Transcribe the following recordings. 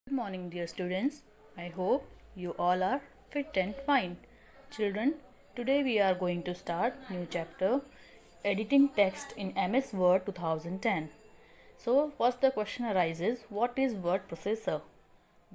Good morning, dear students. I hope you all are fit and fine. Children, today we are going to start new chapter editing text in MS Word 2010. So, first the question arises, what is word processor?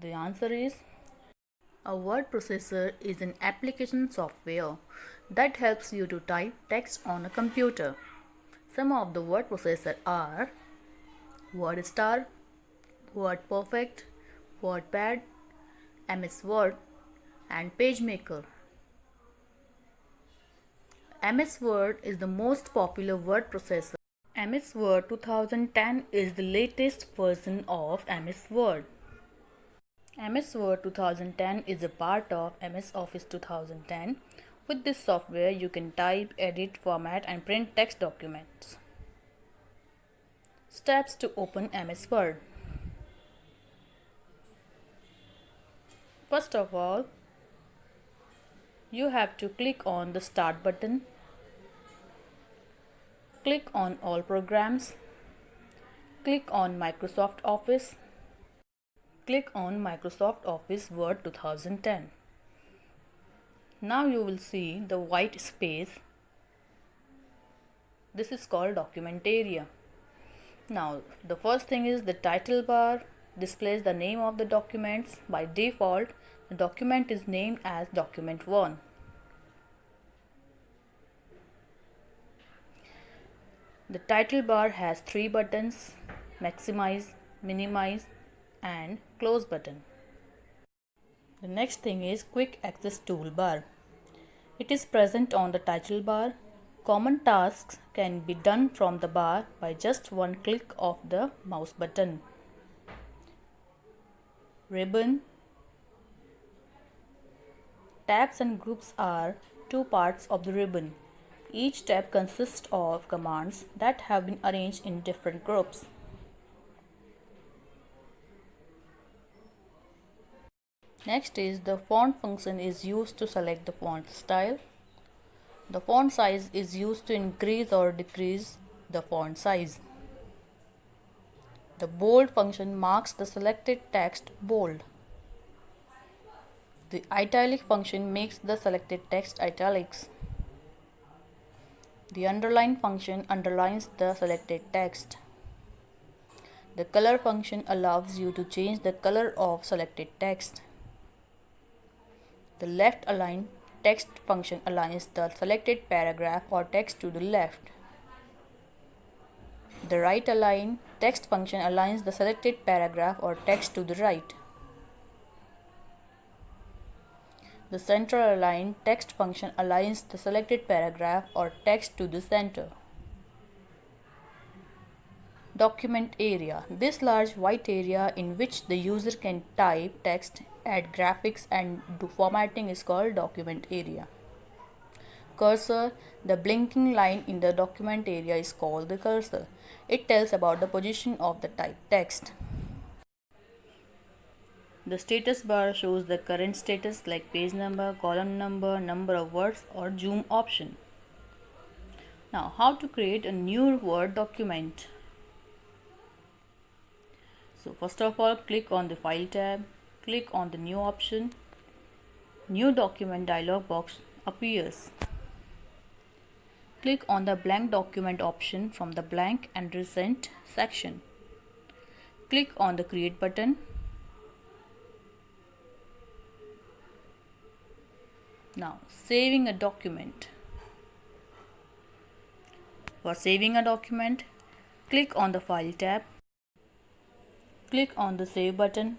The answer is a word processor is an application software that helps you to type text on a computer. Some of the word processor are WordStar, WordPerfect, WordPad, MS Word, and PageMaker. MS Word is the most popular word processor. MS Word 2010 is the latest version of MS Word. MS Word 2010 is a part of MS Office 2010. With this software, you can type, edit, format, and print text documents. Steps to open MS Word. First of all, you have to click on the Start button. Click on All Programs. Click on Microsoft Office. Click on Microsoft Office Word 2010. Now you will see the white space. This is called document area. Now the first thing is the title bar displays the name of the documents. By default, the document is named as document 1. The title bar has 3 buttons: maximize, minimize, and close button. The next thing is quick access toolbar. It is present on the title bar. Common tasks can be done from the bar by just one click of the mouse button. Ribbon. Tabs and groups are two parts of the ribbon. Each tab consists of commands that have been arranged in different groups. Next is the font function is used to select the font style. The font size is used to increase or decrease the font size. The bold function marks the selected text bold. The italic function makes the selected text italics. The underline function underlines the selected text. The color function allows you to change the color of selected text. The left align text function aligns the selected paragraph or text to the left. The right align text function aligns the selected paragraph or text to the right. The center align text function aligns the selected paragraph or text to the center. Document area. This large white area in which the user can type text, add graphics, and do formatting is called document area. Cursor. The blinking line in the document area is called the cursor. It tells about the position of the typed text. The status bar shows the current status like page number, column number, number of words, or zoom option. Now, how to create a new Word document? So, first of all, click on the File tab, click on the New option. New document dialog box appears. Click on the Blank Document option from the Blank and Recent section. Click on the Create button. Now, saving a document. For saving a document, click on the File tab. Click on the Save button.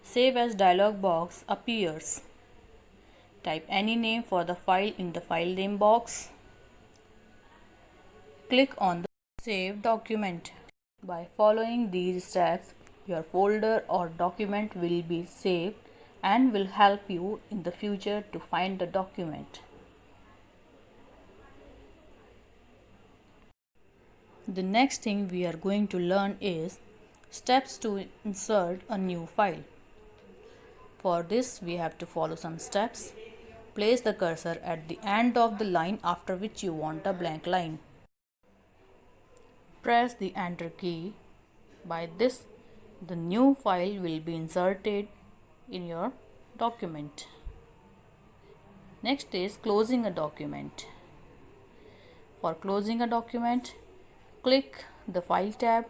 Save as dialog box appears. Type any name for the file in the file name box. Click on the Save document. By following these steps, your folder or document will be saved and will help you in the future to find the document. The next thing we are going to learn is steps to insert a new file. For this, we have to follow some steps. Place the cursor at the end of the line after which you want a blank line. Press the Enter key. By this, the new file will be inserted in your document. Next is closing a document. For closing a document, click the File tab,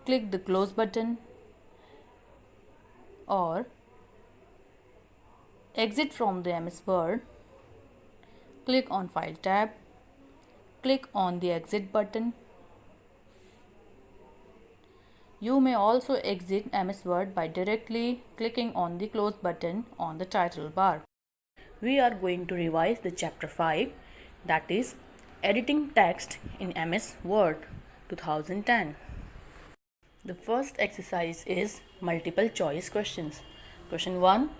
click the Close button, or exit from the MS Word, click on File tab, click on the Exit button. You may also exit MS Word by directly clicking on the Close button on the title bar. We are going to revise the chapter 5, that is editing text in MS Word 2010. The first exercise is multiple choice questions. Question 1,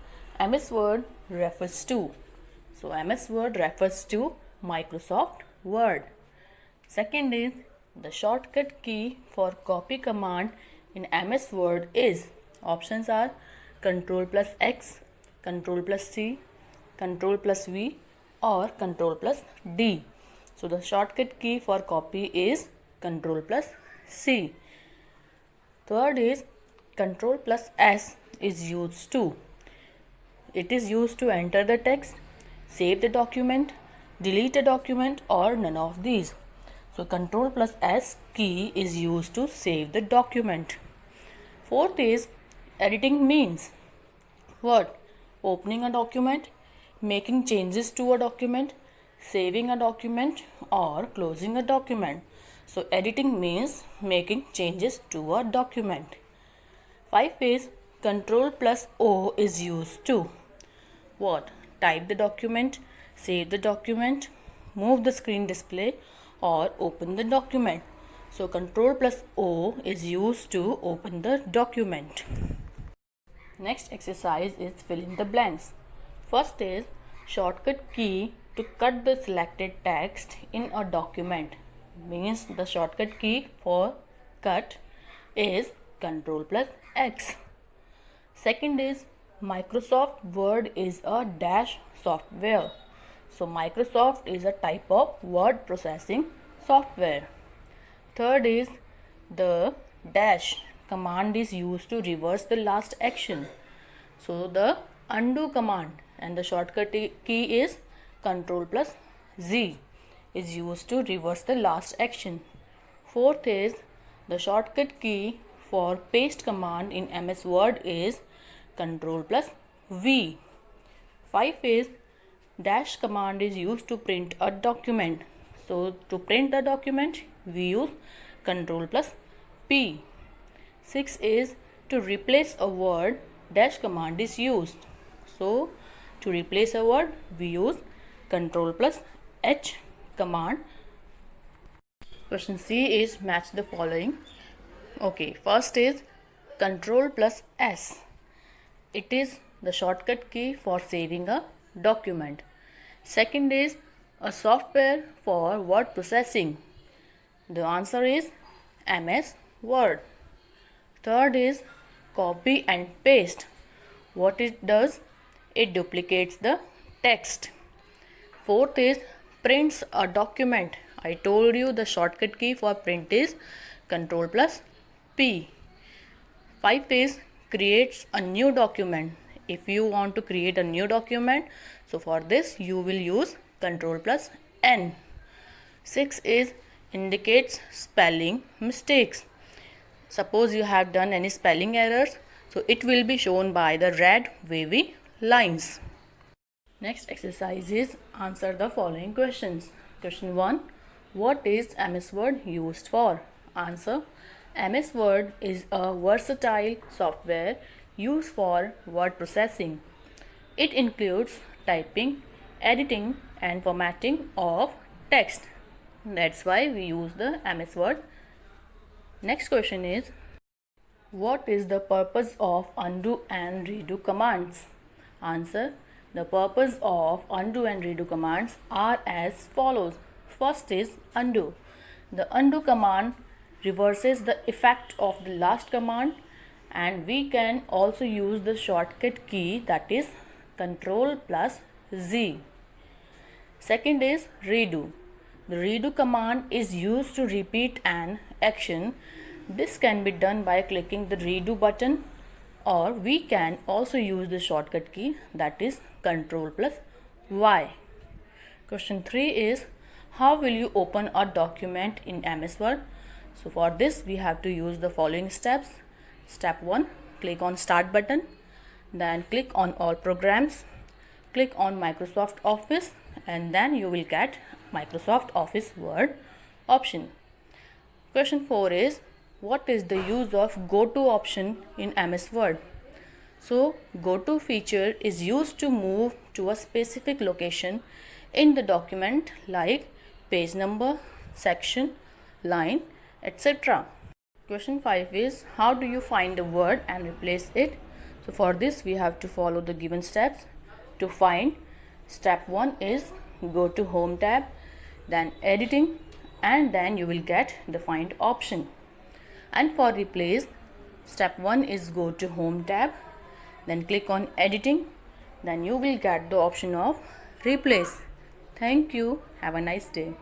MS Word refers to. So MS Word refers to Microsoft Word. Second is the shortcut key for copy command in MS Word is. Options are Ctrl plus X, Ctrl plus C, Ctrl plus V, or Ctrl plus D. So the shortcut key for copy is Ctrl plus C. Third is Ctrl plus S is used to. It is used to enter the text, save the document, delete a document, or none of these. So Ctrl plus S key is used to save the document. Fourth is editing means. What? Opening a document, making changes to a document, saving a document, or closing a document. So editing means making changes to a document. 5 is Ctrl plus O is used to. What? Type the document, save the document, move the screen display, or open the document. So Ctrl plus O is used to open the document. Next exercise is fill in the blanks. First is shortcut key to cut the selected text in a document. Means the shortcut key for cut is Ctrl plus X. Second is Microsoft Word is a dash software. So Microsoft is a type of word processing software. Third is the dash command is used to reverse the last action. So the undo command and the shortcut key is Ctrl plus Z is used to reverse the last action. Fourth is the shortcut key for paste command in MS Word is Ctrl plus V. 5 is dash command is used to print a document. So to print the document we use Ctrl plus P. 6 is to replace a word, dash command is used. So to replace a word we use Ctrl plus H command. Question C is match the following. Okay, first is Ctrl plus S. It is the shortcut key for saving a document. Second is a software for word processing. The answer is MS Word. Third is copy and paste. What it does? It duplicates the text. Fourth is prints a document. I told you the shortcut key for print is Ctrl plus P. 5 is creates a new document. If you want to create a new document, so for this you will use Ctrl plus N. 6 is indicates spelling mistakes. Suppose you have done any spelling errors, so it will be shown by the red wavy lines. Next exercise is answer the following questions. Question 1. What is MS Word used for? Answer. MS Word is a versatile software used for word processing. It includes typing, editing, and formatting of text. That's why we use the MS Word. Next question is, what is the purpose of undo and redo commands? Answer. The purpose of undo and redo commands are as follows. First is undo. The undo command reverses the effect of the last command, and we can also use the shortcut key, that is Ctrl plus Z. Second is redo. The redo command is used to repeat an action This can be done by clicking the redo button, or we can also use the shortcut key, that is Ctrl plus Y. Question 3 is, how will you open a document in MS Word? So for this we have to use the following steps. Step 1, click on Start button, then click on All Programs, click on Microsoft Office, and then you will get Microsoft Office Word option. Question 4 is, what is the use of Go To option in MS Word? So Go To feature is used to move to a specific location in the document like page number, section, line, etc. Question 5 is, how do you find a word and replace it? So for this we have to follow the given steps. To find, step 1 is go to Home tab, then Editing, and then you will get the Find option. And for replace, step 1 is go to Home tab, then click on Editing, then you will get the option of Replace. Thank you. Have a nice day.